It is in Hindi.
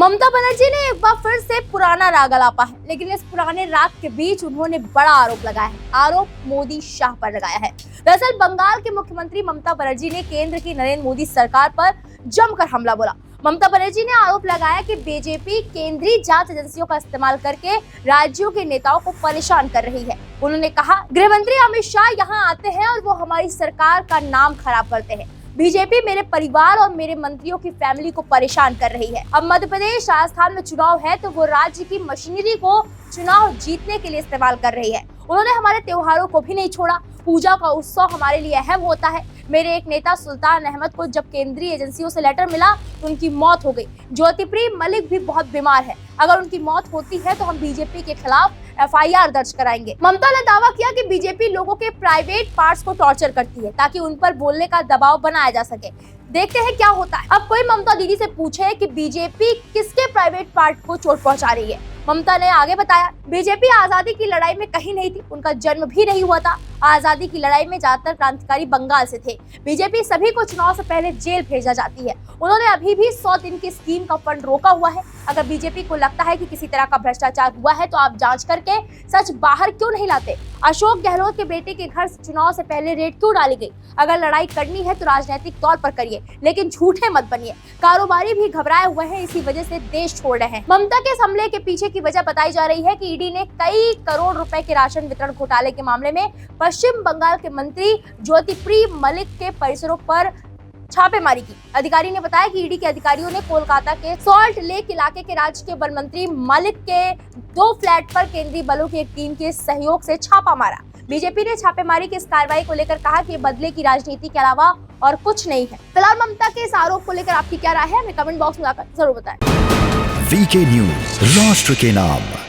ममता बनर्जी ने एक बार फिर से पुराना राग अलापा है, लेकिन इस पुराने राग के बीच उन्होंने बड़ा आरोप लगाया है। आरोप मोदी शाह पर लगाया है। दरअसल बंगाल के मुख्यमंत्री ममता बनर्जी ने केंद्र की नरेंद्र मोदी सरकार पर जमकर हमला बोला। ममता बनर्जी ने आरोप लगाया कि बीजेपी केंद्रीय जांच एजेंसियों का इस्तेमाल करके राज्यों के नेताओं को परेशान कर रही है। उन्होंने कहा, गृह मंत्री अमित शाह यहाँ आते हैं और वो हमारी सरकार का नाम खराब करते हैं। बीजेपी मेरे परिवार और मेरे मंत्रियों की फैमिली को परेशान कर रही है। अब मध्य प्रदेश राजस्थान में चुनाव है तो वो राज्य की मशीनरी को चुनाव जीतने के लिए इस्तेमाल कर रही है। उन्होंने हमारे त्योहारों को भी नहीं छोड़ा। पूजा का उत्सव हमारे लिए अहम होता है। मेरे एक नेता सुल्तान अहमद को जब केंद्रीय एजेंसियों से लेटर मिला तो उनकी मौत हो गई। ज्योतिप्रिय मलिक भी बहुत बीमार है। अगर उनकी मौत होती है तो हम बीजेपी के खिलाफ FIR दर्ज कराएंगे। ममता ने दावा किया कि बीजेपी लोगों के प्राइवेट पार्ट्स को टॉर्चर करती है ताकि उन पर बोलने का दबाव बनाया जा सके। देखते हैं क्या होता है। अब कोई ममता दीदी से पूछे कि बीजेपी किसके प्राइवेट पार्ट को चोट पहुंचा रही है। ममता ने आगे बताया, बीजेपी आजादी की लड़ाई में कहीं नहीं थी, उनका जन्म भी नहीं हुआ था। आजादी की लड़ाई में ज्यादातर क्रांतिकारी बंगाल से थे। बीजेपी सभी को चुनाव से पहले जेल भेजा जाती है। उन्होंने अभी भी 100 दिन की स्कीम का फंड रोका हुआ है। अगर बीजेपी को लगता है कि किसी तरह का भ्रष्टाचार हुआ है तो आप जांच करके सच बाहर क्यों नहीं लाते। अशोक गहलोत के बेटे के घर चुनाव से पहले रेड क्यों डाली गई। अगर लड़ाई करनी है तो राजनीतिक तौर पर करिए, लेकिन झूठे मत बनिए। कारोबारी भी घबराए हुए हैं, इसी वजह से देश छोड़ रहे हैं। ममता के इस हमले के पीछे की वजह बताई जा रही है कि ईडी ने कई करोड़ रुपए के राशन वितरण घोटाले के मामले में पश्चिम बंगाल के मंत्री ज्योतिप्रिय मलिक के परिसरों पर छापेमारी की। अधिकारी ने बताया कि ईडी के अधिकारियों ने कोलकाता के सॉल्ट लेक इलाके के राज्य के वन मंत्री मलिक के 2 फ्लैट पर केंद्रीय बलों की एक टीम के सहयोग से छापा मारा। बीजेपी ने छापेमारी की इस कार्रवाई को लेकर कहा कि बदले की राजनीति के अलावा और कुछ नहीं है। फिलहाल ममता के इस आरोप को लेकर आपकी क्या राय है, हमें कमेंट बॉक्स में आकर जरूर बताएं। VK न्यूज, राष्ट्र के नाम।